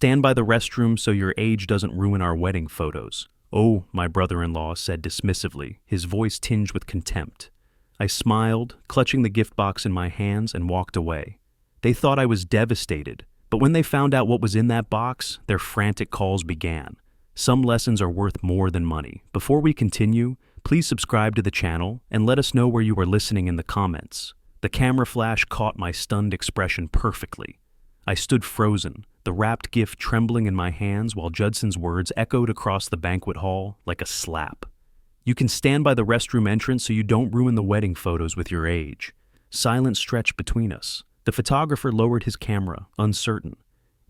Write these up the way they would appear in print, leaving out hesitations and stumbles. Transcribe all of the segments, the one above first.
Stand by the restroom so your age doesn't ruin our wedding photos. Oh, my brother-in-law said dismissively, his voice tinged with contempt. I smiled, clutching the gift box in my hands, and walked away. They thought I was devastated, but when they found out what was in that box, their frantic calls began. Some lessons are worth more than money. Before we continue, please subscribe to the channel and let us know where you are listening in the comments. The camera flash caught my stunned expression perfectly. I stood frozen, the wrapped gift trembling in my hands while Judson's words echoed across the banquet hall like a slap. You can stand by the restroom entrance so you don't ruin the wedding photos with your age. Silence stretched between us. The photographer lowered his camera, uncertain.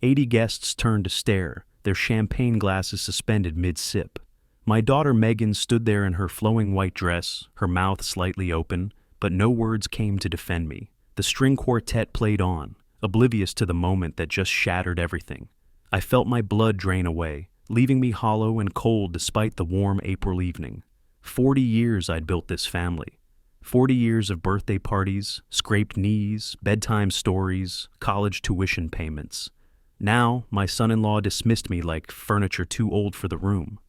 80 guests turned to stare, their champagne glasses suspended mid-sip. My daughter Megan stood there in her flowing white dress, her mouth slightly open, but no words came to defend me. The string quartet played on, oblivious to the moment that just shattered everything. I felt my blood drain away, leaving me hollow and cold despite the warm April evening. 40 years I'd built this family. 40 years of birthday parties, scraped knees, bedtime stories, college tuition payments. Now, my son-in-law dismissed me like furniture too old for the room.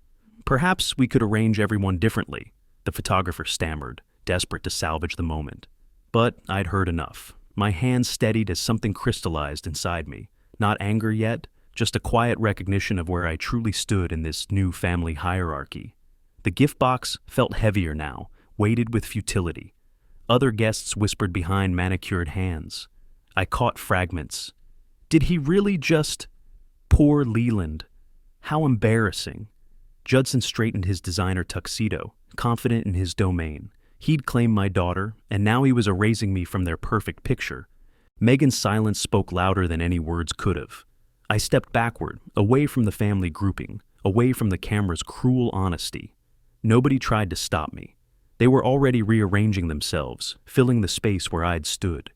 Perhaps we could arrange everyone differently, the photographer stammered, desperate to salvage the moment. But I'd heard enough. My hands steadied as something crystallized inside me. Not anger yet, just a quiet recognition of where I truly stood in this new family hierarchy. The gift box felt heavier now, weighted with futility. Other guests whispered behind manicured hands. I caught fragments. Did he really just... Poor Leland. How embarrassing. Judson straightened his designer tuxedo, confident in his domain. He'd claimed my daughter, and now he was erasing me from their perfect picture. Megan's silence spoke louder than any words could have. I stepped backward, away from the family grouping, away from the camera's cruel honesty. Nobody tried to stop me. They were already rearranging themselves, filling the space where I'd stood.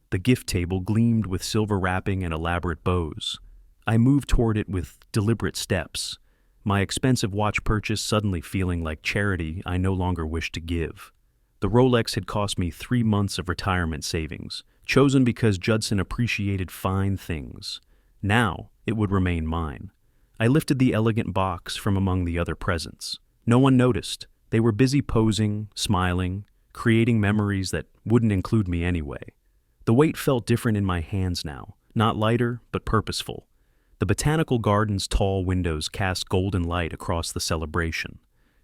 The gift table gleamed with silver wrapping and elaborate bows. I moved toward it with deliberate steps, my expensive watch purchase suddenly feeling like charity I no longer wished to give. The Rolex had cost me 3 months of retirement savings, chosen because Judson appreciated fine things. Now, it would remain mine. I lifted the elegant box from among the other presents. No one noticed. They were busy posing, smiling, creating memories that wouldn't include me anyway. The weight felt different in my hands now, not lighter, but purposeful. The botanical garden's tall windows cast golden light across the celebration.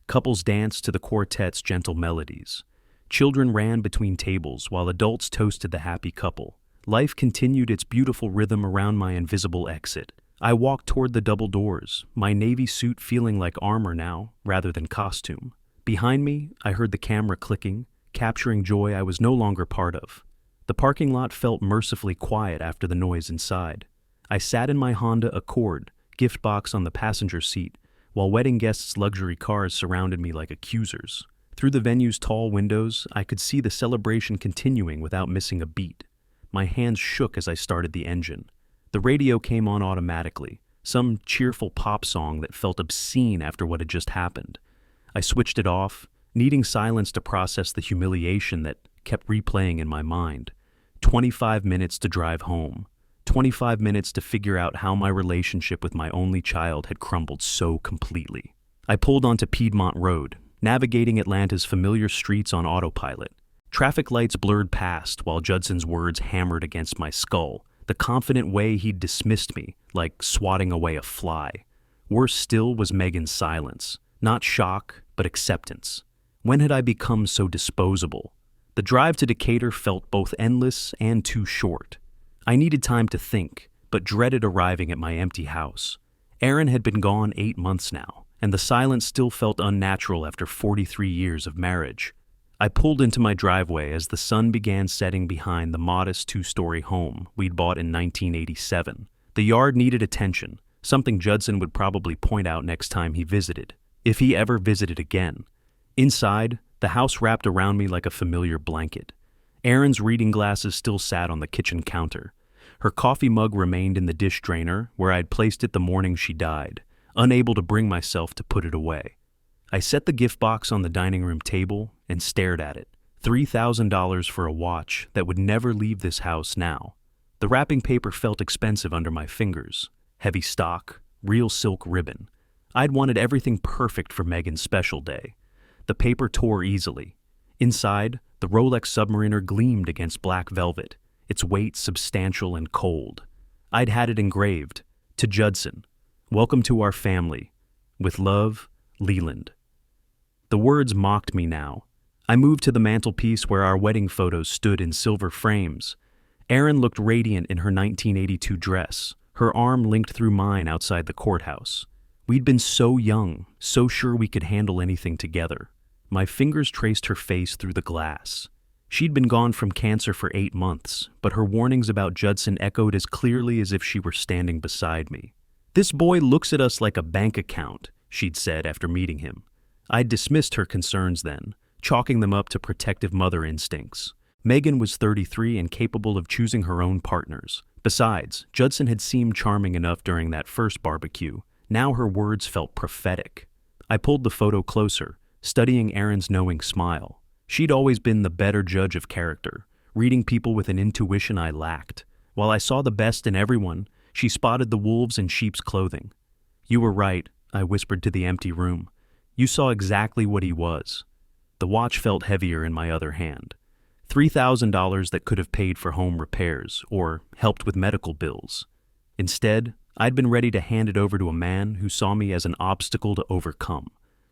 Couples danced to the quartet's gentle melodies. Children ran between tables while adults toasted the happy couple. Life continued its beautiful rhythm around my invisible exit. I walked toward the double doors, my navy suit feeling like armor now, rather than costume. Behind me, I heard the camera clicking, capturing joy I was no longer part of. The parking lot felt mercifully quiet after the noise inside. I sat in my Honda Accord, gift box on the passenger seat, while wedding guests' luxury cars surrounded me like accusers. Through the venue's tall windows, I could see the celebration continuing without missing a beat. My hands shook as I started the engine. The radio came on automatically, some cheerful pop song that felt obscene after what had just happened. I switched it off, needing silence to process the humiliation that kept replaying in my mind. 25 minutes to drive home. 25 minutes to figure out how my relationship with my only child had crumbled so completely. I pulled onto Piedmont Road, navigating Atlanta's familiar streets on autopilot. Traffic lights blurred past while Judson's words hammered against my skull, the confident way he'd dismissed me, like swatting away a fly. Worse still was Megan's silence. Not shock, but acceptance. When had I become so disposable? The drive to Decatur felt both endless and too short. I needed time to think, but dreaded arriving at my empty house. Aaron had been gone 8 months now, and the silence still felt unnatural after 43 years of marriage. I pulled into my driveway as the sun began setting behind the modest 2-story home we'd bought in 1987. The yard needed attention, something Judson would probably point out next time he visited, if he ever visited again. Inside, the house wrapped around me like a familiar blanket. Erin's reading glasses still sat on the kitchen counter. Her coffee mug remained in the dish drainer where I'd placed it the morning she died, unable to bring myself to put it away. I set the gift box on the dining room table and stared at it. $3,000 for a watch that would never leave this house now. The wrapping paper felt expensive under my fingers. heavy stock, real silk ribbon. I'd wanted everything perfect for Megan's special day. The paper tore easily. Inside, the Rolex Submariner gleamed against black velvet, its weight substantial and cold. I'd had it engraved, "To Judson, welcome to our family. With love, Leland." The words mocked me now. I moved to the mantelpiece where our wedding photos stood in silver frames. Erin looked radiant in her 1982 dress, her arm linked through mine outside the courthouse. We'd been so young, so sure we could handle anything together. My fingers traced her face through the glass. She'd been gone from cancer for 8 months, but her warnings about Judson echoed as clearly as if she were standing beside me. "This boy looks at us like a bank account," she'd said after meeting him. I'd dismissed her concerns then, chalking them up to protective mother instincts. Megan was 33 and capable of choosing her own partners. Besides, Judson had seemed charming enough during that first barbecue. Now her words felt prophetic. I pulled the photo closer, studying Erin's knowing smile. She'd always been the better judge of character, reading people with an intuition I lacked. While I saw the best in everyone, she spotted the wolves in sheep's clothing. "You were right," I whispered to the empty room. "You saw exactly what he was." The watch felt heavier in my other hand. $3,000 that could have paid for home repairs or helped with medical bills. Instead, I'd been ready to hand it over to a man who saw me as an obstacle to overcome.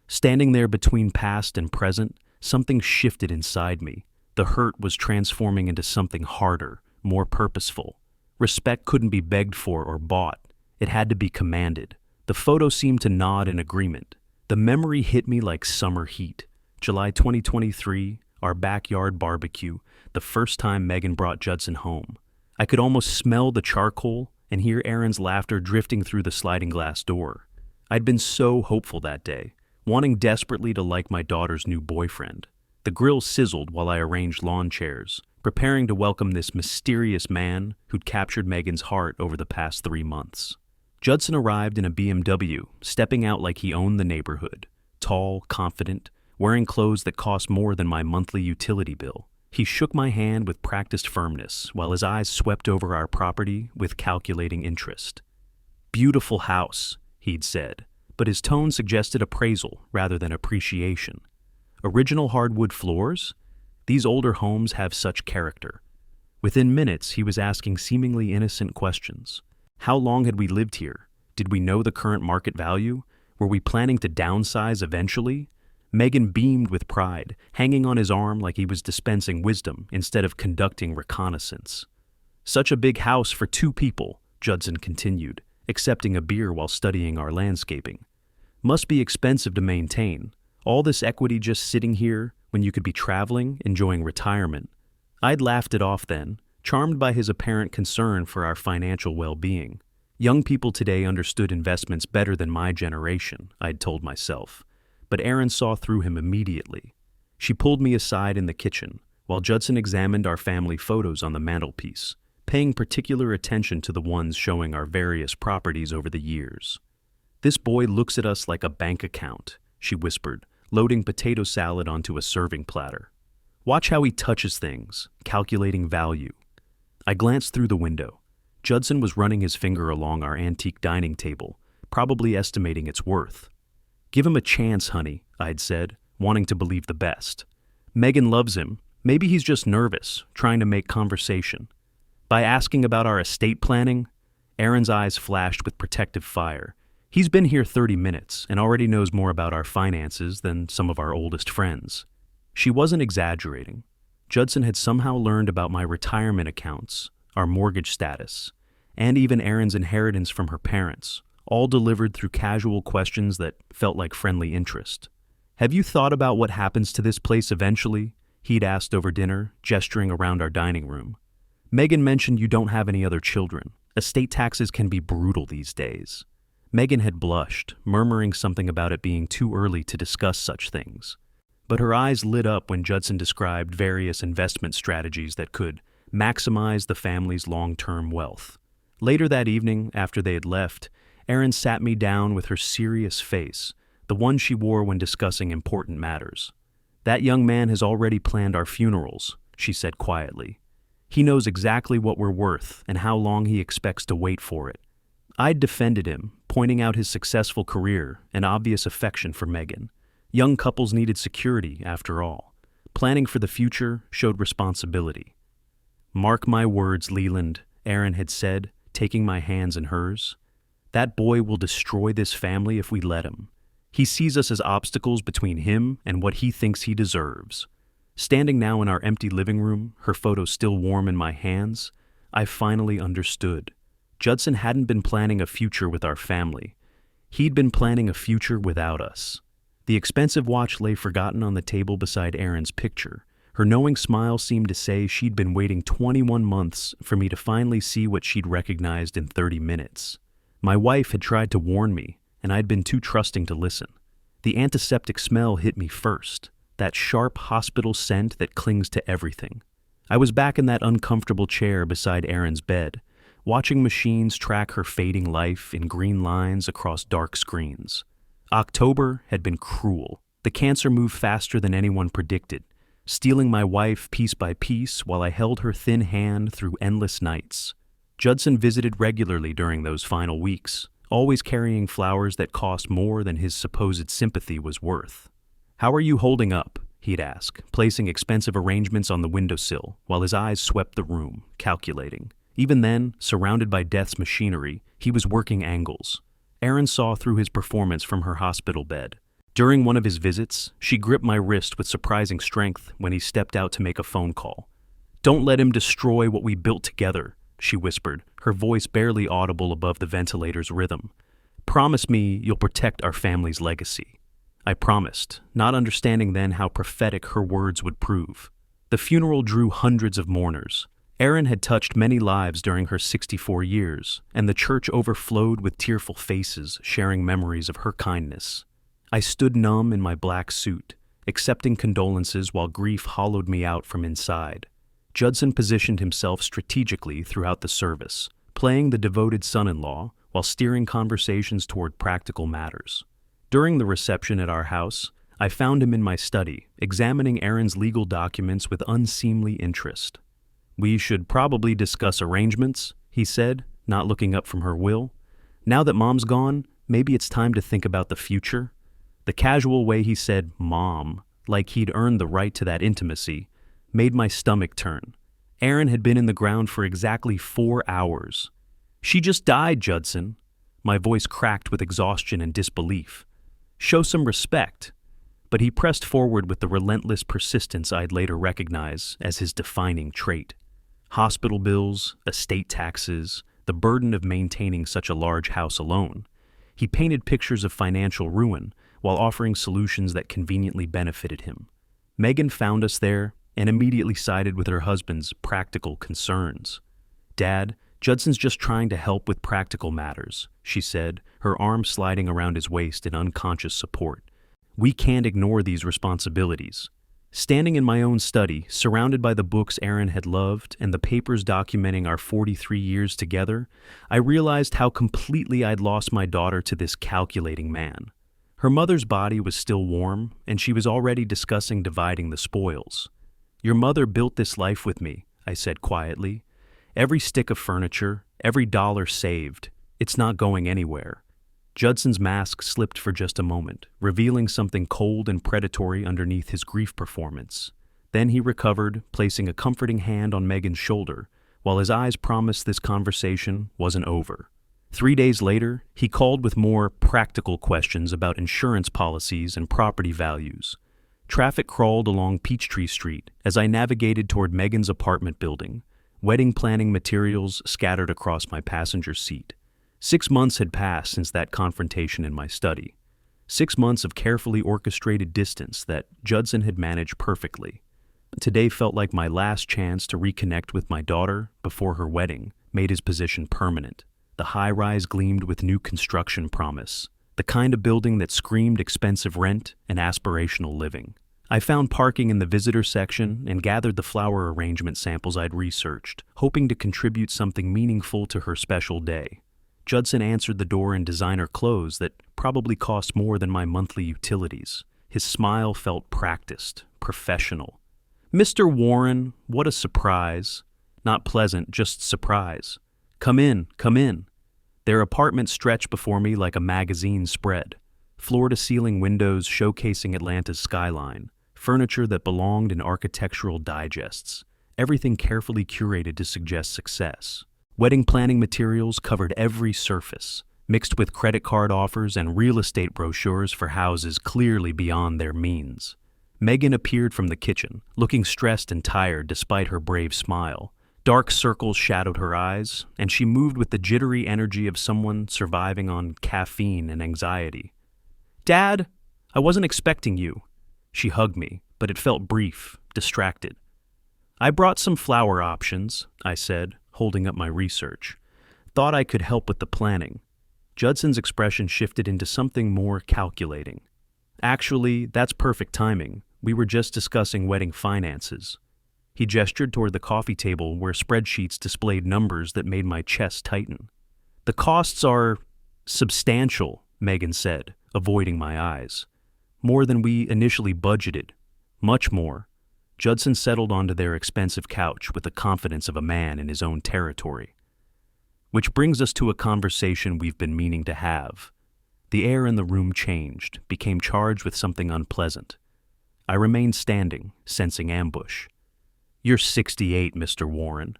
Standing there between past and present, something shifted inside me. The hurt was transforming into something harder, more purposeful. Respect couldn't be begged for or bought. It had to be commanded. The photo seemed to nod in agreement. The memory hit me like summer heat. July 2023, our backyard barbecue, the first time Megan brought Judson home. I could almost smell the charcoal and hear Erin's laughter drifting through the sliding glass door. I'd been so hopeful that day, wanting desperately to like my daughter's new boyfriend. The grill sizzled while I arranged lawn chairs, preparing to welcome this mysterious man who'd captured Megan's heart over the past 3 months. Judson arrived in a BMW, stepping out like he owned the neighborhood. Tall, confident, wearing clothes that cost more than my monthly utility bill. He shook my hand with practiced firmness while his eyes swept over our property with calculating interest. "Beautiful house," he'd said, but his tone suggested appraisal rather than appreciation. "Original hardwood floors? These older homes have such character." Within minutes, he was asking seemingly innocent questions. How long had we lived here? Did we know the current market value? Were we planning to downsize eventually? Megan beamed with pride, hanging on his arm like he was dispensing wisdom instead of conducting reconnaissance. "Such a big house for 2 people, Judson continued, accepting a beer while studying our landscaping. "Must be expensive to maintain. All this equity just sitting here when you could be traveling, enjoying retirement." I'd laughed it off then, charmed by his apparent concern for our financial well-being. Young people today understood investments better than my generation, I'd told myself. But Erin saw through him immediately. She pulled me aside in the kitchen, while Judson examined our family photos on the mantelpiece, paying particular attention to the ones showing our various properties over the years. "This boy looks at us like a bank account," she whispered, loading potato salad onto a serving platter. "Watch how he touches things, calculating value." I glanced through the window. Judson was running his finger along our antique dining table, probably estimating its worth. "Give him a chance, honey," I'd said, wanting to believe the best. "Megan loves him. Maybe he's just nervous, trying to make conversation." By asking about our estate planning, Erin's eyes flashed with protective fire. "He's been here 30 minutes and already knows more about our finances than some of our oldest friends." She wasn't exaggerating. Judson had somehow learned about my retirement accounts, our mortgage status, and even Erin's inheritance from her parents, all delivered through casual questions that felt like friendly interest. "Have you thought about what happens to this place eventually?" he'd asked over dinner, gesturing around our dining room. "Megan mentioned you don't have any other children. Estate taxes can be brutal these days." Megan had blushed, murmuring something about it being too early to discuss such things. But her eyes lit up when Judson described various investment strategies that could maximize the family's long-term wealth. Later that evening, after they had left, Erin sat me down with her serious face, the one she wore when discussing important matters. "That young man has already planned our funerals," she said quietly. "He knows exactly what we're worth and how long he expects to wait for it." I'd defended him, pointing out his successful career and obvious affection for Megan. Young couples needed security, after all. Planning for the future showed responsibility. "Mark my words, Leland," Aaron had said, taking my hands in hers. "That boy will destroy this family if we let him. He sees us as obstacles between him and what he thinks he deserves." Standing now in our empty living room, her photo still warm in my hands, I finally understood. Judson hadn't been planning a future with our family. He'd been planning a future without us. The expensive watch lay forgotten on the table beside Erin's picture. Her knowing smile seemed to say she'd been waiting 21 months for me to finally see what she'd recognized in 30 minutes. My wife had tried to warn me, and I'd been too trusting to listen. The antiseptic smell hit me first, that sharp hospital scent that clings to everything. I was back in that uncomfortable chair beside Erin's bed, watching machines track her fading life in green lines across dark screens. October had been cruel. The cancer moved faster than anyone predicted, stealing my wife piece by piece while I held her thin hand through endless nights. Judson visited regularly during those final weeks, always carrying flowers that cost more than his supposed sympathy was worth. "How are you holding up?" he'd ask, placing expensive arrangements on the windowsill while his eyes swept the room, calculating. Even then, surrounded by death's machinery, he was working angles. Erin saw through his performance from her hospital bed. During one of his visits, she gripped my wrist with surprising strength when he stepped out to make a phone call. "Don't let him destroy what we built together," she whispered, her voice barely audible above the ventilator's rhythm. "Promise me you'll protect our family's legacy." I promised, not understanding then how prophetic her words would prove. The funeral drew hundreds of mourners. Erin had touched many lives during her 64 years, and the church overflowed with tearful faces sharing memories of her kindness. I stood numb in my black suit, accepting condolences while grief hollowed me out from inside. Judson positioned himself strategically throughout the service, playing the devoted son-in-law while steering conversations toward practical matters. During the reception at our house, I found him in my study, examining Erin's legal documents with unseemly interest. "We should probably discuss arrangements," he said, not looking up from her will. "Now that Mom's gone, maybe it's time to think about the future." The casual way he said "Mom," like he'd earned the right to that intimacy, made my stomach turn. Erin had been in the ground for exactly 4 hours. "She just died, Judson." My voice cracked with exhaustion and disbelief. "Show some respect." But he pressed forward with the relentless persistence I'd later recognize as his defining trait. Hospital bills, estate taxes, the burden of maintaining such a large house alone. He painted pictures of financial ruin while offering solutions that conveniently benefited him. Megan found us there and immediately sided with her husband's practical concerns. "Dad, Judson's just trying to help with practical matters," she said, her arm sliding around his waist in unconscious support. "We can't ignore these responsibilities." Standing in my own study, surrounded by the books Erin had loved and the papers documenting our 43 years together, I realized how completely I'd lost my daughter to this calculating man. Her mother's body was still warm, and she was already discussing dividing the spoils. "Your mother built this life with me," I said quietly. "Every stick of furniture, every dollar saved. It's not going anywhere." Judson's mask slipped for just a moment, revealing something cold and predatory underneath his grief performance. Then he recovered, placing a comforting hand on Megan's shoulder, while his eyes promised this conversation wasn't over. 3 days later, he called with more practical questions about insurance policies and property values. Traffic crawled along Peachtree Street as I navigated toward Megan's apartment building, wedding planning materials scattered across my passenger seat. 6 months had passed since that confrontation in my study. 6 months of carefully orchestrated distance that Judson had managed perfectly. Today felt like my last chance to reconnect with my daughter before her wedding made his position permanent. The high-rise gleamed with new construction promise, the kind of building that screamed expensive rent and aspirational living. I found parking in the visitor section and gathered the flower arrangement samples I'd researched, hoping to contribute something meaningful to her special day. Judson answered the door in designer clothes that probably cost more than my monthly utilities. His smile felt practiced, professional. "Mr. Warren, what a surprise." Not pleasant, just surprise. Come in, come in." Their apartment stretched before me like a magazine spread, floor-to-ceiling windows showcasing Atlanta's skyline, furniture that belonged in architectural digests, everything carefully curated to suggest success. Wedding planning materials covered every surface, mixed with credit card offers and real estate brochures for houses clearly beyond their means. Megan appeared from the kitchen, looking stressed and tired despite her brave smile. Dark circles shadowed her eyes, and she moved with the jittery energy of someone surviving on caffeine and anxiety. "Dad, I wasn't expecting you." She hugged me, but it felt brief, distracted. "I brought some flower options," I said, holding up my research. "Thought I could help with the planning." Judson's expression shifted into something more calculating. "Actually, that's perfect timing. We were just discussing wedding finances." He gestured toward the coffee table where spreadsheets displayed numbers that made my chest tighten. "The costs are substantial," Megan said, avoiding my eyes. "More than we initially budgeted. Much more." Judson settled onto their expensive couch with the confidence of a man in his own territory. Which brings us to a conversation we've been meaning to have. The air in the room changed, became charged with something unpleasant. I remained standing, sensing ambush. "You're 68, Mr. Warren."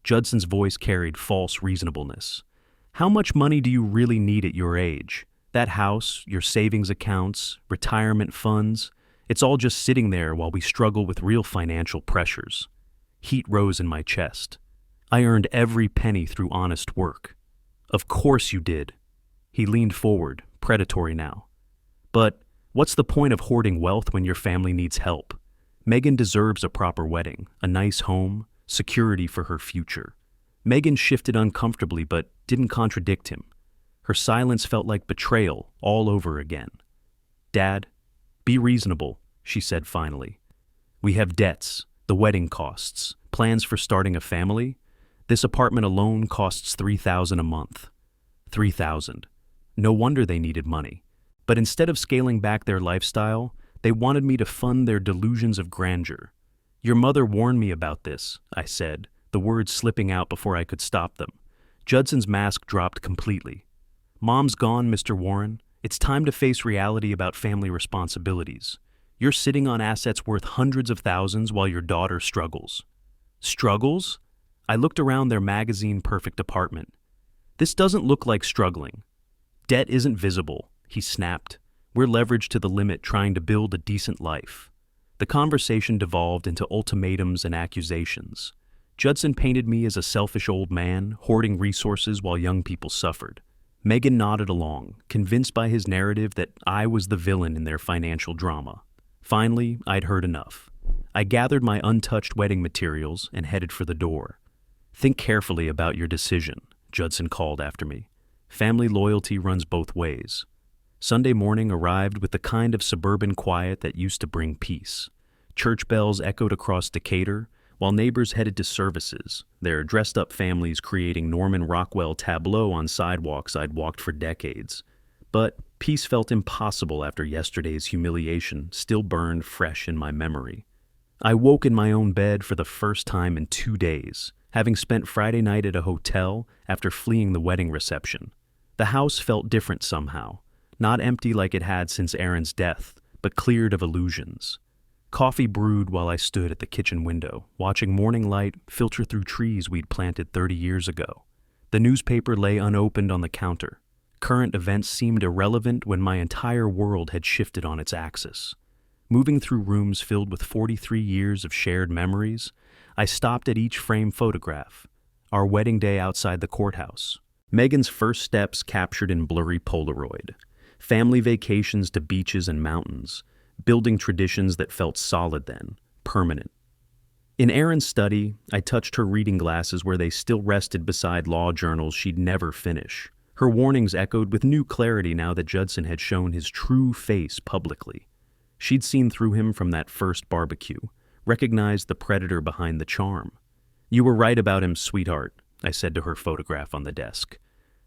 Judson's voice carried false reasonableness. "How much money do you really need at your age? That house, your savings accounts, retirement funds, it's all just sitting there while we struggle with real financial pressures." Heat rose in my chest. "I earned every penny through honest work." "Of course you did." He leaned forward, predatory now. "But what's the point of hoarding wealth when your family needs help? Megan deserves a proper wedding, a nice home, security for her future." Megan shifted uncomfortably but didn't contradict him. Her silence felt like betrayal all over again. "Dad, be reasonable," she said finally. "We have debts, the wedding costs, plans for starting a family. This apartment alone costs $3,000 a month." $3,000. No wonder they needed money. But instead of scaling back their lifestyle, they wanted me to fund their delusions of grandeur. "Your mother warned me about this," I said, the words slipping out before I could stop them. Judson's mask dropped completely. "Mom's gone, Mr. Warren. It's time to face reality about family responsibilities. You're sitting on assets worth hundreds of thousands while your daughter struggles." "Struggles?" I looked around their magazine-perfect apartment. "This doesn't look like struggling." "Debt isn't visible," he snapped. "We're leveraged to the limit trying to build a decent life." The conversation devolved into ultimatums and accusations. Judson painted me as a selfish old man, hoarding resources while young people suffered. Megan nodded along, convinced by his narrative that I was the villain in their financial drama. Finally, I'd heard enough. I gathered my untouched wedding materials and headed for the door. "Think carefully about your decision," Judson called after me. "Family loyalty runs both ways." Sunday morning arrived with the kind of suburban quiet that used to bring peace. Church bells echoed across Decatur, while neighbors headed to services, their dressed-up families creating Norman Rockwell tableau on sidewalks I'd walked for decades. But peace felt impossible after yesterday's humiliation still burned fresh in my memory. I woke in my own bed for the first time in 2 days, having spent Friday night at a hotel after fleeing the wedding reception. The house felt different somehow. Not empty like it had since Aaron's death, but cleared of illusions. Coffee brewed while I stood at the kitchen window, watching morning light filter through trees we'd planted 30 years ago. The newspaper lay unopened on the counter. Current events seemed irrelevant when my entire world had shifted on its axis. Moving through rooms filled with 43 years of shared memories, I stopped at each framed photograph. Our wedding day outside the courthouse. Megan's first steps captured in blurry Polaroid. Family vacations to beaches and mountains, building traditions that felt solid then, permanent. In Erin's study, I touched her reading glasses where they still rested beside law journals she'd never finish. Her warnings echoed with new clarity now that Judson had shown his true face publicly. She'd seen through him from that first barbecue, recognized the predator behind the charm. "You were right about him, sweetheart," I said to her photograph on the desk.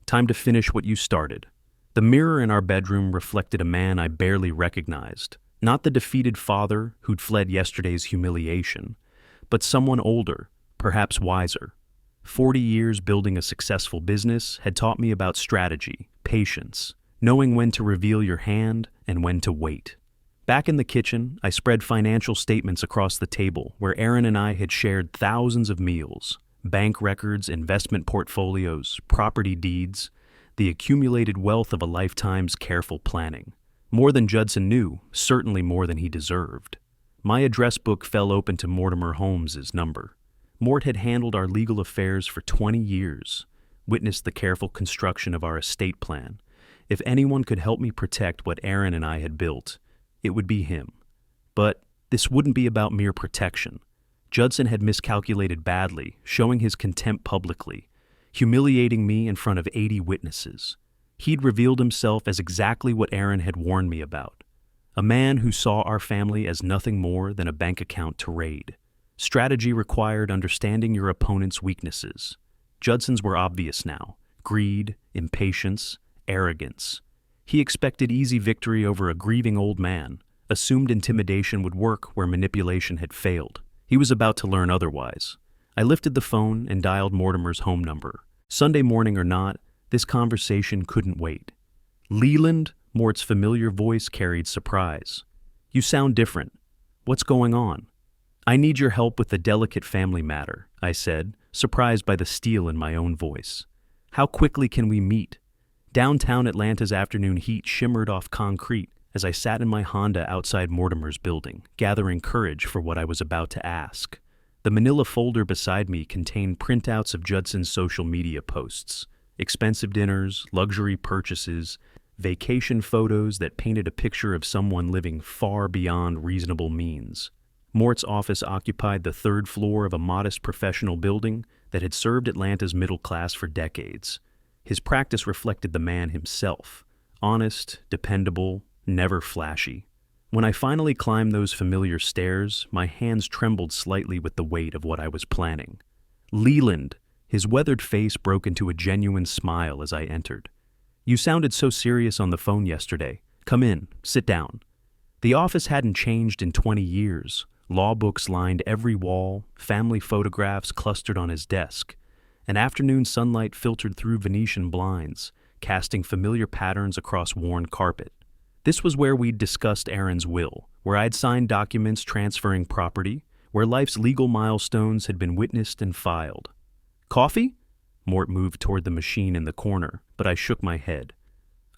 "Time to finish what you started." The mirror in our bedroom reflected a man I barely recognized. Not the defeated father who'd fled yesterday's humiliation, but someone older, perhaps wiser. 40 years building a successful business had taught me about strategy, patience, knowing when to reveal your hand and when to wait. Back in the kitchen, I spread financial statements across the table where Aaron and I had shared thousands of meals, bank records, investment portfolios, property deeds, the accumulated wealth of a lifetime's careful planning. More than Judson knew, certainly more than he deserved. My address book fell open to Mortimer Holmes's number. Mort had handled our legal affairs for 20 years, witnessed the careful construction of our estate plan. If anyone could help me protect what Aaron and I had built, it would be him. But this wouldn't be about mere protection. Judson had miscalculated badly, showing his contempt publicly, humiliating me in front of 80 witnesses. He'd revealed himself as exactly what Aaron had warned me about. A man who saw our family as nothing more than a bank account to raid. Strategy required understanding your opponent's weaknesses. Judson's were obvious now: greed, impatience, arrogance. He expected easy victory over a grieving old man, assumed intimidation would work where manipulation had failed. He was about to learn otherwise. I lifted the phone and dialed Mortimer's home number. Sunday morning or not, this conversation couldn't wait. "Leland?" Mort's familiar voice carried surprise. "You sound different. What's going on?" "I need your help with a delicate family matter," I said, surprised by the steel in my own voice. "How quickly can we meet?" Downtown Atlanta's afternoon heat shimmered off concrete as I sat in my Honda outside Mortimer's building, gathering courage for what I was about to ask. The manila folder beside me contained printouts of Judson's social media posts, expensive dinners, luxury purchases, vacation photos that painted a picture of someone living far beyond reasonable means. Mort's office occupied the third floor of a modest professional building that had served Atlanta's middle class for decades. His practice reflected the man himself: honest, dependable, never flashy. When I finally climbed those familiar stairs, my hands trembled slightly with the weight of what I was planning. "Leland!" His weathered face broke into a genuine smile as I entered. "You sounded so serious on the phone yesterday. Come in, sit down." The office hadn't changed in 20 years. Law books lined every wall, family photographs clustered on his desk. An afternoon sunlight filtered through Venetian blinds, casting familiar patterns across worn carpet. This was where we'd discussed Aaron's will, where I'd signed documents transferring property, where life's legal milestones had been witnessed and filed. "Coffee?" Mort moved toward the machine in the corner, but I shook my head.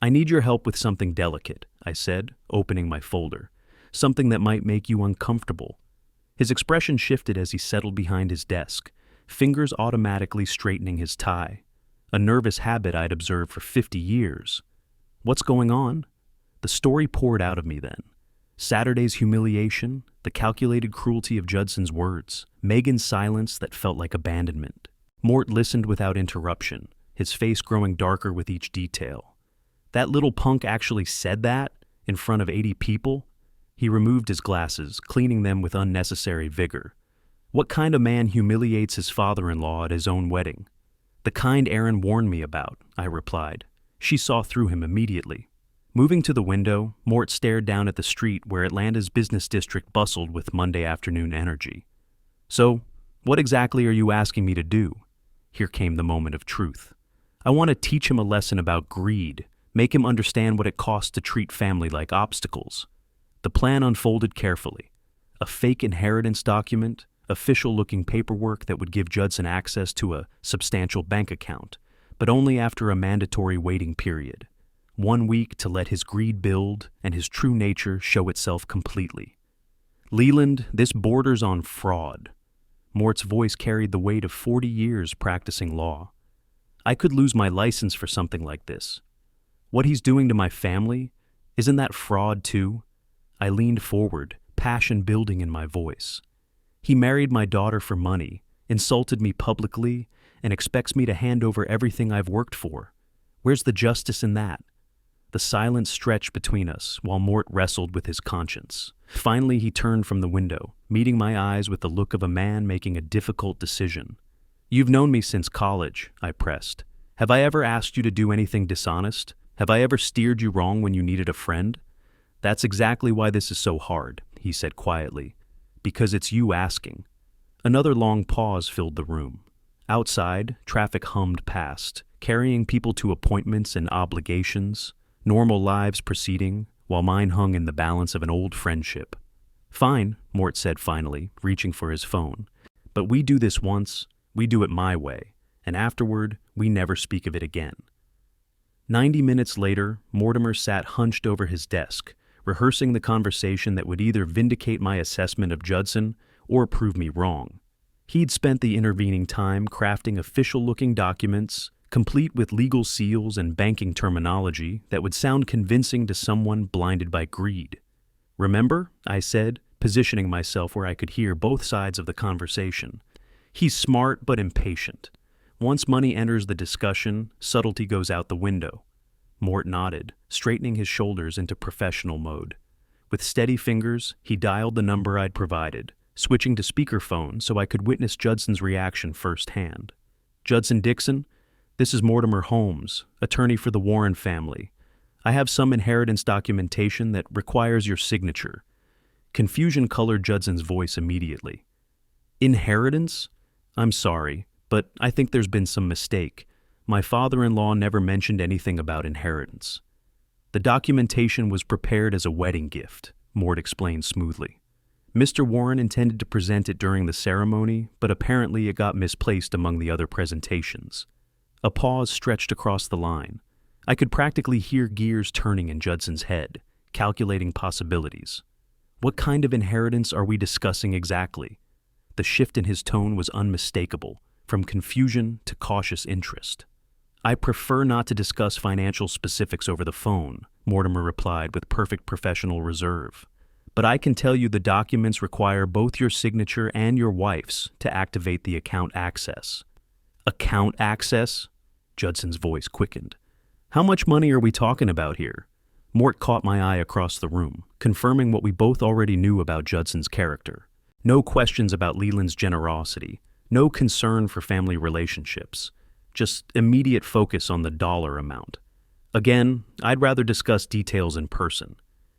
"I need your help with something delicate," I said, opening my folder. "Something that might make you uncomfortable." His expression shifted as he settled behind his desk, fingers automatically straightening his tie, a nervous habit I'd observed for 50 years. "What's going on?" The story poured out of me then. Saturday's humiliation, the calculated cruelty of Judson's words, Megan's silence that felt like abandonment. Mort listened without interruption, his face growing darker with each detail. "That little punk actually said that? In front of 80 people?" He removed his glasses, cleaning them with unnecessary vigor. "What kind of man humiliates his father-in-law at his own wedding?" "The kind Aaron warned me about," I replied. She saw through him immediately. Moving to the window, Mort stared down at the street where Atlanta's business district bustled with Monday afternoon energy. "So, what exactly are you asking me to do?" Here came the moment of truth. "I want to teach him a lesson about greed, make him understand what it costs to treat family like obstacles." The plan unfolded carefully. A fake inheritance document, official-looking paperwork that would give Judson access to a substantial bank account, but only after a mandatory waiting period. 1 week to let his greed build and his true nature show itself completely. "Leland, this borders on fraud." Mort's voice carried the weight of 40 years practicing law. "I could lose my license for something like this. What he's doing to my family, isn't that fraud too?" I leaned forward, passion building in my voice. "He married my daughter for money, insulted me publicly, and expects me to hand over everything I've worked for. Where's the justice in that?" The silence stretched between us while Mort wrestled with his conscience. Finally, he turned from the window, meeting my eyes with the look of a man making a difficult decision. "You've known me since college," I pressed. "Have I ever asked you to do anything dishonest? Have I ever steered you wrong when you needed a friend?" "That's exactly why this is so hard," he said quietly. "Because it's you asking." Another long pause filled the room. Outside, traffic hummed past, carrying people to appointments and obligations, normal lives proceeding, while mine hung in the balance of an old friendship. "Fine," Mort said finally, reaching for his phone. "But we do this once, we do it my way, and afterward, we never speak of it again." 90 minutes later, Mortimer sat hunched over his desk, rehearsing the conversation that would either vindicate my assessment of Judson or prove me wrong. He'd spent the intervening time crafting official-looking documents, complete with legal seals and banking terminology that would sound convincing to someone blinded by greed. "Remember?" I said, positioning myself where I could hear both sides of the conversation. "He's smart but impatient. Once money enters the discussion, subtlety goes out the window." Mort nodded, straightening his shoulders into professional mode. With steady fingers, he dialed the number I'd provided, switching to speakerphone so I could witness Judson's reaction firsthand. "Judson Dixon, this is Mortimer Holmes, attorney for the Warren family. I have some inheritance documentation that requires your signature." Confusion colored Judson's voice immediately. "Inheritance? I'm sorry, but I think there's been some mistake. My father-in-law never mentioned anything about inheritance." "The documentation was prepared as a wedding gift," Mort explained smoothly. "Mr. Warren intended to present it during the ceremony, but apparently it got misplaced among the other presentations." A pause stretched across the line. I could practically hear gears turning in Judson's head, calculating possibilities. What kind of inheritance are we discussing exactly? The shift in his tone was unmistakable, from confusion to cautious interest. "I prefer not to discuss financial specifics over the phone," Mortimer replied with perfect professional reserve. "But I can tell you the documents require both your signature and your wife's to activate the account access." "Account access?" Judson's voice quickened. "How much money are we talking about here?" Mort caught my eye across the room, confirming what we both already knew about Judson's character. No questions about Leland's generosity, no concern for family relationships, just immediate focus on the dollar amount. "Again, I'd rather discuss details in person.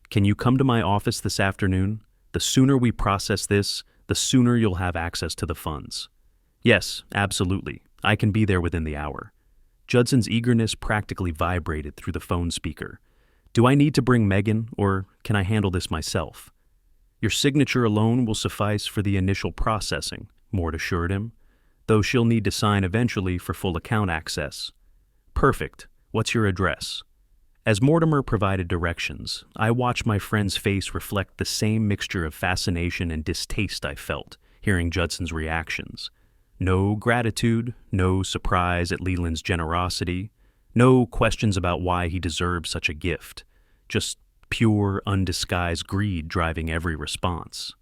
Can you come to my office this afternoon? The sooner we process this, the sooner you'll have access to the funds." "Yes, absolutely. I can be there within the hour." Judson's eagerness practically vibrated through the phone speaker. "Do I need to bring Megan, or can I handle this myself?" "Your signature alone will suffice for the initial processing," Mort assured him, "though she'll need to sign eventually for full account access." "Perfect. What's your address?" As Mortimer provided directions, I watched my friend's face reflect the same mixture of fascination and distaste I felt, hearing Judson's reactions. No gratitude, no surprise at Leland's generosity, no questions about why he deserved such a gift, just pure, undisguised greed driving every response.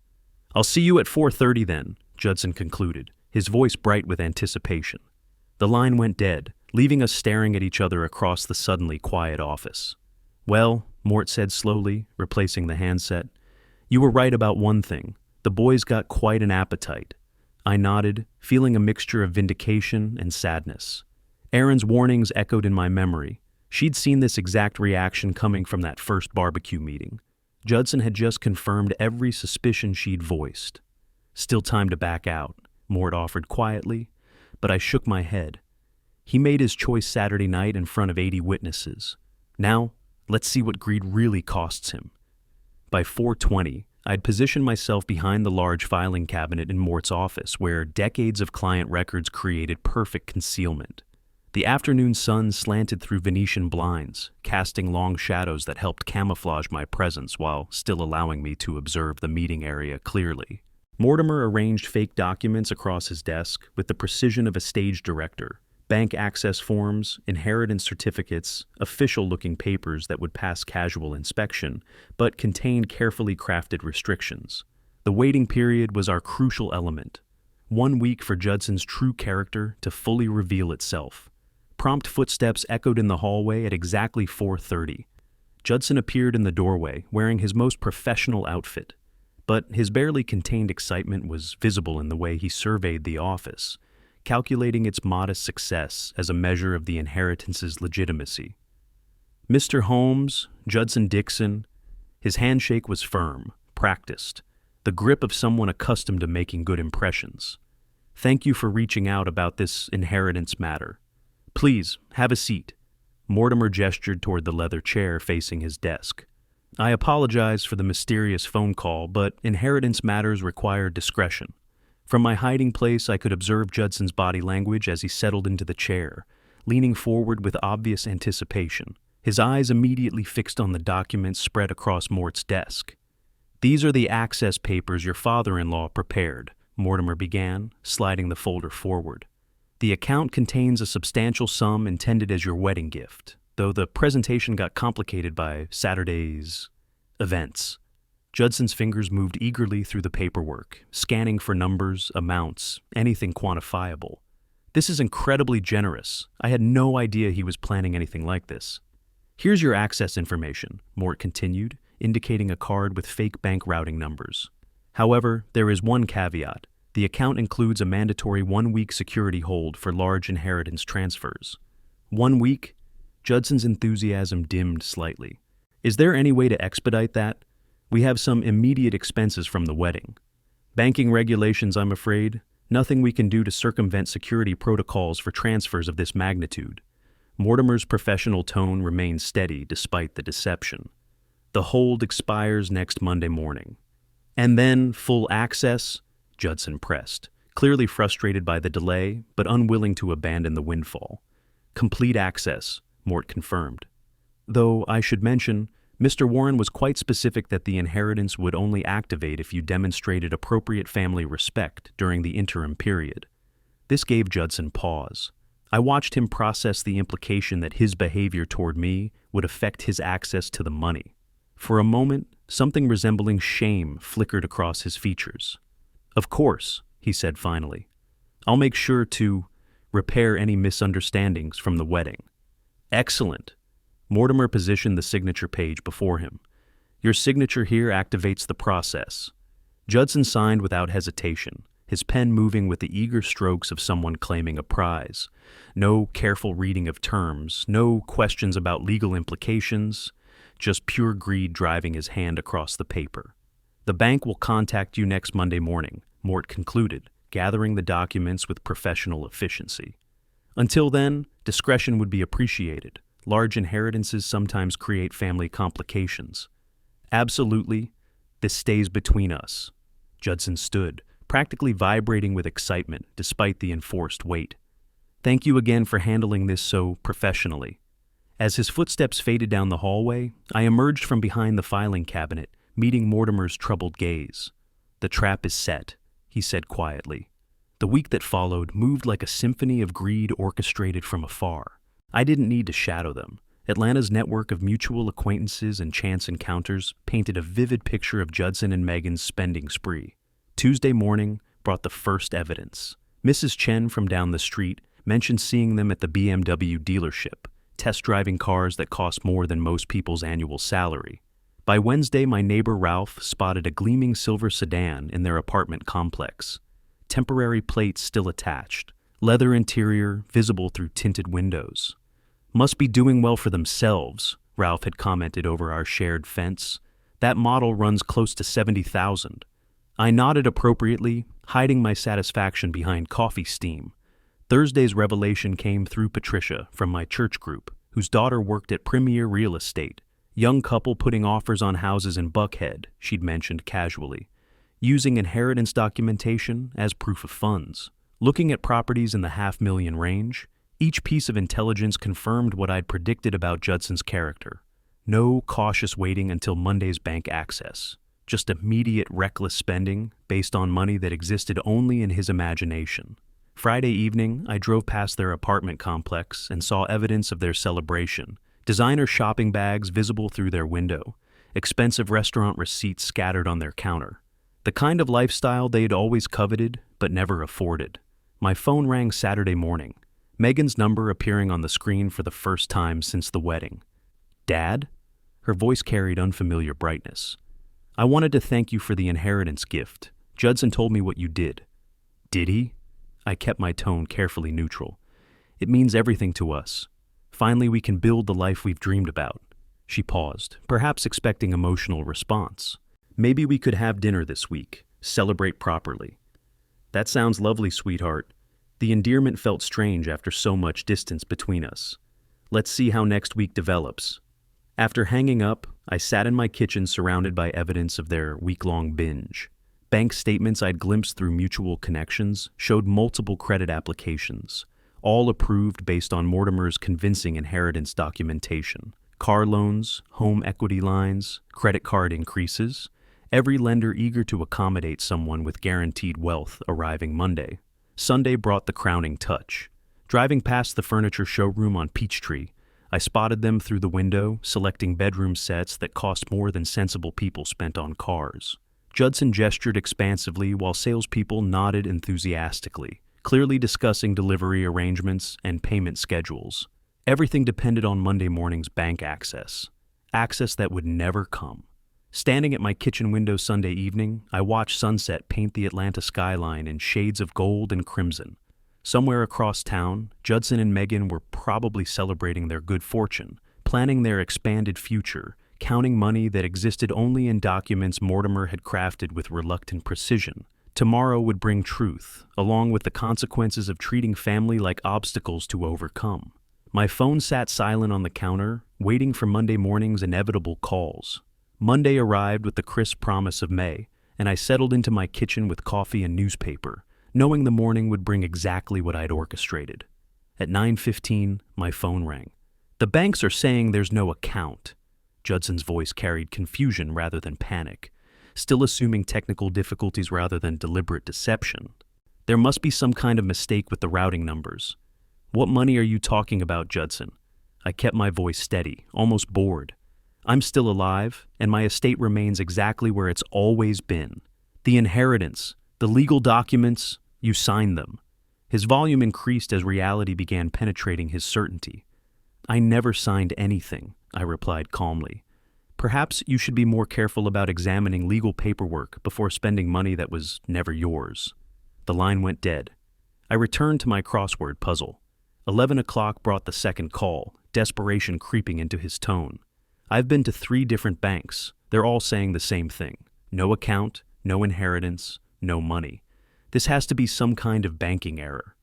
"I'll see you at 4:30 then," Judson concluded, his voice bright with anticipation. The line went dead, leaving us staring at each other across the suddenly quiet office. "Well," Mort said slowly, replacing the handset, "you were right about one thing. The boy's got quite an appetite." I nodded, feeling a mixture of vindication and sadness. Erin's warnings echoed in my memory. She'd seen this exact reaction coming from that first barbecue meeting. Judson had just confirmed every suspicion she'd voiced. "Still time to back out," Mort offered quietly, but I shook my head. He made his choice Saturday night in front of 80 witnesses. Now, let's see what greed really costs him. By 4:20, I'd positioned myself behind the large filing cabinet in Mort's office, where decades of client records created perfect concealment. The afternoon sun slanted through Venetian blinds, casting long shadows that helped camouflage my presence while still allowing me to observe the meeting area clearly. Mortimer arranged fake documents across his desk with the precision of a stage director. Bank access forms, inheritance certificates, official-looking papers that would pass casual inspection, but contained carefully crafted restrictions. The waiting period was our crucial element. 1 week for Judson's true character to fully reveal itself. Prompt footsteps echoed in the hallway at exactly 4:30. Judson appeared in the doorway, wearing his most professional outfit. But his barely contained excitement was visible in the way he surveyed the office, calculating its modest success as a measure of the inheritance's legitimacy. "Mr. Holmes, Judson Dixon." His handshake was firm, practiced, the grip of someone accustomed to making good impressions. Thank you for reaching out about this inheritance matter. Please, have a seat. Mortimer gestured toward the leather chair facing his desk. I apologize for the mysterious phone call, but inheritance matters require discretion. From my hiding place, I could observe Judson's body language as he settled into the chair, leaning forward with obvious anticipation, his eyes immediately fixed on the documents spread across Mort's desk. These are the access papers your father-in-law prepared, Mortimer began, sliding the folder forward. The account contains a substantial sum intended as your wedding gift, though the presentation got complicated by Saturday's events. Judson's fingers moved eagerly through the paperwork, scanning for numbers, amounts, anything quantifiable. This is incredibly generous. I had no idea he was planning anything like this. Here's your access information, Mort continued, indicating a card with fake bank routing numbers. However, there is one caveat. The account includes a mandatory 1-week security hold for large inheritance transfers. 1 week? Judson's enthusiasm dimmed slightly. Is there any way to expedite that? We have some immediate expenses from the wedding. Banking regulations, I'm afraid. Nothing we can do to circumvent security protocols for transfers of this magnitude. Mortimer's professional tone remained steady despite the deception. The hold expires next Monday morning. And then full access? Judson pressed, clearly frustrated by the delay, but unwilling to abandon the windfall. Complete access, Mort confirmed. Though I should mention, Mr. Warren was quite specific that the inheritance would only activate if you demonstrated appropriate family respect during the interim period. This gave Judson pause. I watched him process the implication that his behavior toward me would affect his access to the money. For a moment, something resembling shame flickered across his features. Of course, he said finally. I'll make sure to repair any misunderstandings from the wedding. Excellent. Mortimer positioned the signature page before him. Your signature here activates the process. Judson signed without hesitation, his pen moving with the eager strokes of someone claiming a prize. No careful reading of terms, no questions about legal implications, just pure greed driving his hand across the paper. The bank will contact you next Monday morning, Mort concluded, gathering the documents with professional efficiency. Until then, discretion would be appreciated. Large inheritances sometimes create family complications. Absolutely, this stays between us. Judson stood, practically vibrating with excitement despite the enforced wait. Thank you again for handling this so professionally. As his footsteps faded down the hallway, I emerged from behind the filing cabinet, meeting Mortimer's troubled gaze. The trap is set, he said quietly. The week that followed moved like a symphony of greed orchestrated from afar. I didn't need to shadow them. Atlanta's network of mutual acquaintances and chance encounters painted a vivid picture of Judson and Megan's spending spree. Tuesday morning brought the first evidence. Mrs. Chen from down the street mentioned seeing them at the BMW dealership, test driving cars that cost more than most people's annual salary. By Wednesday, my neighbor Ralph spotted a gleaming silver sedan in their apartment complex. Temporary plates still attached, leather interior visible through tinted windows. Must be doing well for themselves, Ralph had commented over our shared fence. That model runs close to $70,000. I nodded appropriately, hiding my satisfaction behind coffee steam. Thursday's revelation came through Patricia from my church group, whose daughter worked at Premier Real Estate. Young couple putting offers on houses in Buckhead, she'd mentioned casually, using inheritance documentation as proof of funds. Looking at properties in the $500,000 range, each piece of intelligence confirmed what I'd predicted about Judson's character. No cautious waiting until Monday's bank access. Just immediate reckless spending based on money that existed only in his imagination. Friday evening, I drove past their apartment complex and saw evidence of their celebration. Designer shopping bags visible through their window. Expensive restaurant receipts scattered on their counter. The kind of lifestyle they'd always coveted but never afforded. My phone rang Saturday morning. Megan's number appearing on the screen for the first time since the wedding. Dad? Her voice carried unfamiliar brightness. I wanted to thank you for the inheritance gift. Judson told me what you did. Did he? I kept my tone carefully neutral. It means everything to us. Finally, we can build the life we've dreamed about. She paused, perhaps expecting emotional response. Maybe we could have dinner this week, celebrate properly. That sounds lovely, sweetheart. The endearment felt strange after so much distance between us. Let's see how next week develops. After hanging up, I sat in my kitchen surrounded by evidence of their week-long binge. Bank statements I'd glimpsed through mutual connections showed multiple credit applications, all approved based on Mortimer's convincing inheritance documentation. Car loans, home equity lines, credit card increases, every lender eager to accommodate someone with guaranteed wealth arriving Monday. Sunday brought the crowning touch. Driving past the furniture showroom on Peachtree, I spotted them through the window, selecting bedroom sets that cost more than sensible people spent on cars. Judson gestured expansively while salespeople nodded enthusiastically, clearly discussing delivery arrangements and payment schedules. Everything depended on Monday morning's bank access that would never come. Standing at my kitchen window Sunday evening, I watched sunset paint the Atlanta skyline in shades of gold and crimson. Somewhere across town, Judson and Megan were probably celebrating their good fortune, planning their expanded future, counting money that existed only in documents Mortimer had crafted with reluctant precision. Tomorrow would bring truth, along with the consequences of treating family like obstacles to overcome. My phone sat silent on the counter, waiting for Monday morning's inevitable calls. Monday arrived with the crisp promise of May, and I settled into my kitchen with coffee and newspaper, knowing the morning would bring exactly what I'd orchestrated. At 9:15, my phone rang. "The banks are saying there's no account." Judson's voice carried confusion rather than panic, still assuming technical difficulties rather than deliberate deception. "There must be some kind of mistake with the routing numbers." "What money are you talking about, Judson?" I kept my voice steady, almost bored. "I'm still alive, and my estate remains exactly where it's always been. The inheritance, the legal documents, you signed them." His volume increased as reality began penetrating his certainty. "I never signed anything," I replied calmly. "Perhaps you should be more careful about examining legal paperwork before spending money that was never yours." The line went dead. I returned to my crossword puzzle. 11 o'clock brought the second call, desperation creeping into his tone. "I've been to 3 different banks. They're all saying the same thing. No account, no inheritance, no money. This has to be some kind of banking error."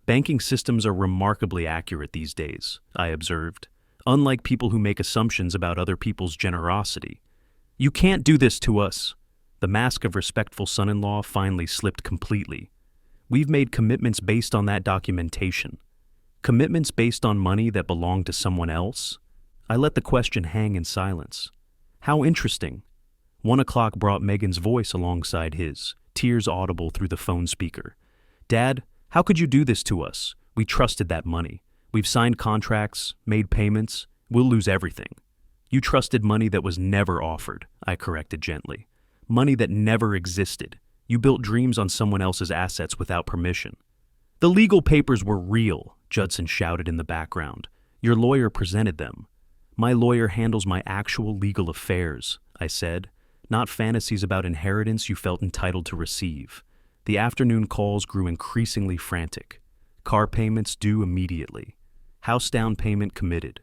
"Banking systems are remarkably accurate these days," I observed, "unlike people who make assumptions about other people's generosity." "You can't do this to us." The mask of respectful son-in-law finally slipped completely. "We've made commitments based on that documentation." "Commitments based on money that belonged to someone else?" I let the question hang in silence. "How interesting." 1 o'clock brought Megan's voice alongside his, tears audible through the phone speaker. "Dad, how could you do this to us? We trusted that money. We've signed contracts, made payments. We'll lose everything." "You trusted money that was never offered," I corrected gently. "Money that never existed. You built dreams on someone else's assets without permission." "The legal papers were real," Judson shouted in the background. "Your lawyer presented them." "My lawyer handles my actual legal affairs," I said, "not fantasies about inheritance you felt entitled to receive." The afternoon calls grew increasingly frantic. Car payments due immediately. House down payment committed.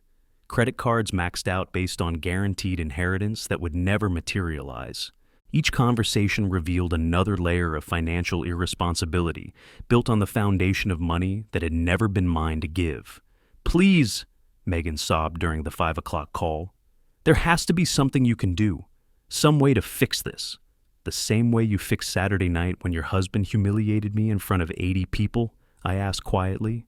Credit cards maxed out based on guaranteed inheritance that would never materialize. Each conversation revealed another layer of financial irresponsibility built on the foundation of money that had never been mine to give. "Please," Megan sobbed during the 5 o'clock call. "There has to be something you can do. Some way to fix this." "The same way you fixed Saturday night when your husband humiliated me in front of 80 people?" I asked quietly.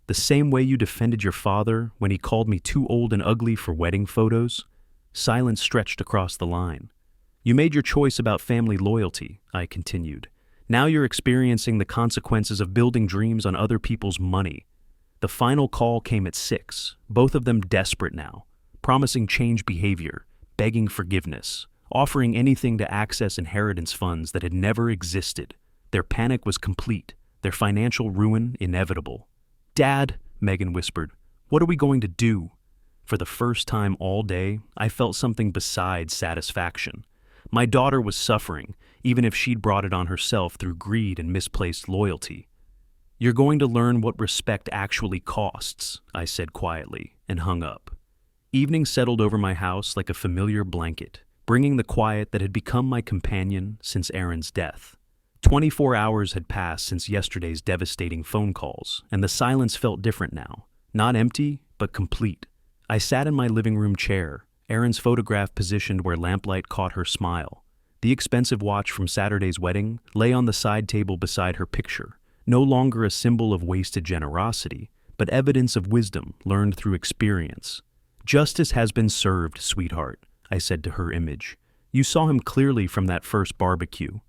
"The same way you defended your father when he called me too old and ugly for wedding photos?" Silence stretched across the line. "You made your choice about family loyalty," I continued. "Now you're experiencing the consequences of building dreams on other people's money." The final call came at 6, both of them desperate now, promising change behavior, begging forgiveness, offering anything to access inheritance funds that had never existed. Their panic was complete, their financial ruin inevitable. "Dad," Megan whispered, "what are we going to do?" For the first time all day, I felt something besides satisfaction. My daughter was suffering, even if she'd brought it on herself through greed and misplaced loyalty. "You're going to learn what respect actually costs," I said quietly, and hung up. Evening settled over my house like a familiar blanket, bringing the quiet that had become my companion since Aaron's death. 24 hours had passed since yesterday's devastating phone calls, and the silence felt different now. Not empty, but complete. I sat in my living room chair, Erin's photograph positioned where lamplight caught her smile. The expensive watch from Saturday's wedding lay on the side table beside her picture, no longer a symbol of wasted generosity, but evidence of wisdom learned through experience. "Justice has been served, sweetheart," I said to her image. "You saw him clearly from that first barbecue."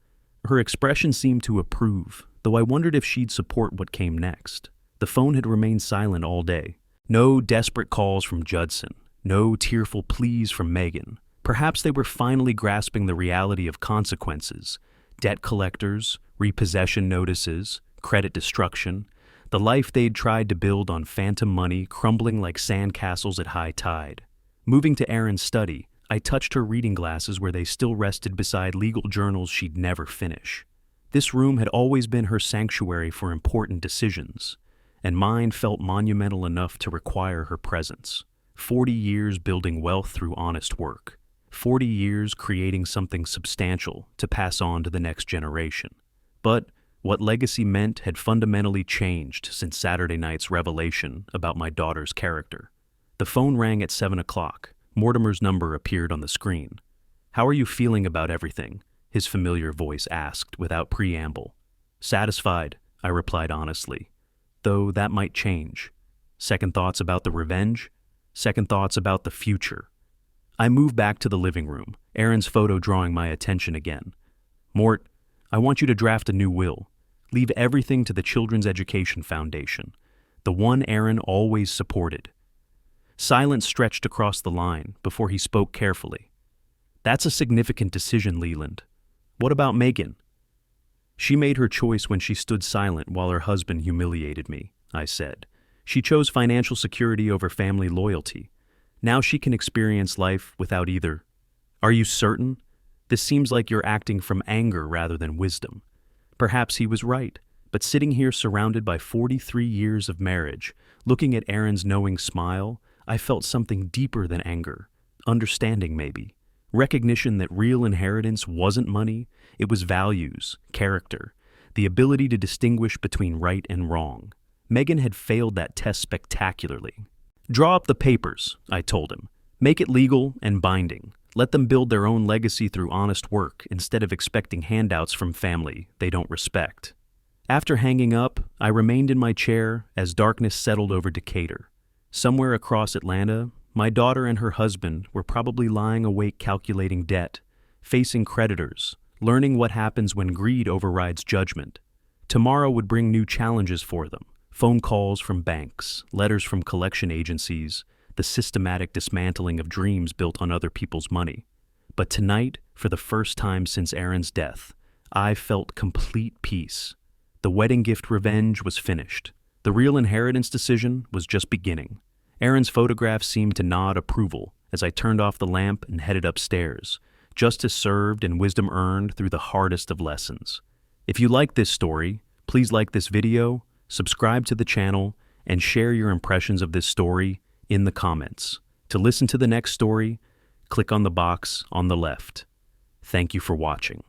Her expression seemed to approve, though I wondered if she'd support what came next. The phone had remained silent all day. No desperate calls from Judson, no tearful pleas from Megan. Perhaps they were finally grasping the reality of consequences: debt collectors, repossession notices, credit destruction, the life they'd tried to build on phantom money crumbling like sandcastles at high tide. Moving to Erin's study, I touched her reading glasses where they still rested beside legal journals she'd never finish. This room had always been her sanctuary for important decisions, and mine felt monumental enough to require her presence. 40 years building wealth through honest work. 40 years creating something substantial to pass on to the next generation. But what legacy meant had fundamentally changed since Saturday night's revelation about my daughter's character. The phone rang at 7 o'clock. Mortimer's number appeared on the screen. "How are you feeling about everything?" his familiar voice asked without preamble. "Satisfied," I replied honestly, though that might change. Second thoughts about the revenge? Second thoughts about the future. I moved back to the living room, Erin's photo drawing my attention again. "Mort, I want you to draft a new will. Leave everything to the Children's Education Foundation, the one Erin always supported." Silence stretched across the line before he spoke carefully. "That's a significant decision, Leland. What about Megan?" "She made her choice when she stood silent while her husband humiliated me," I said. "She chose financial security over family loyalty. Now she can experience life without either." "Are you certain? This seems like you're acting from anger rather than wisdom." Perhaps he was right, but sitting here surrounded by 43 years of marriage, looking at Erin's knowing smile, I felt something deeper than anger. Understanding, maybe. Recognition that real inheritance wasn't money, it was values, character, the ability to distinguish between right and wrong. Megan had failed that test spectacularly. "Draw up the papers," I told him. "Make it legal and binding. Let them build their own legacy through honest work instead of expecting handouts from family they don't respect." After hanging up, I remained in my chair as darkness settled over Decatur. Somewhere across Atlanta, my daughter and her husband were probably lying awake calculating debt, facing creditors, learning what happens when greed overrides judgment. Tomorrow would bring new challenges for them: phone calls from banks, letters from collection agencies, the systematic dismantling of dreams built on other people's money. But tonight, for the first time since Erin's death, I felt complete peace. The wedding gift revenge was finished. The real inheritance decision was just beginning. Erin's photograph seemed to nod approval as I turned off the lamp and headed upstairs, justice served and wisdom earned through the hardest of lessons. If you like this story, please like this video, subscribe to the channel, and share your impressions of this story in the comments. To listen to the next story, click on the box on the left. Thank you for watching.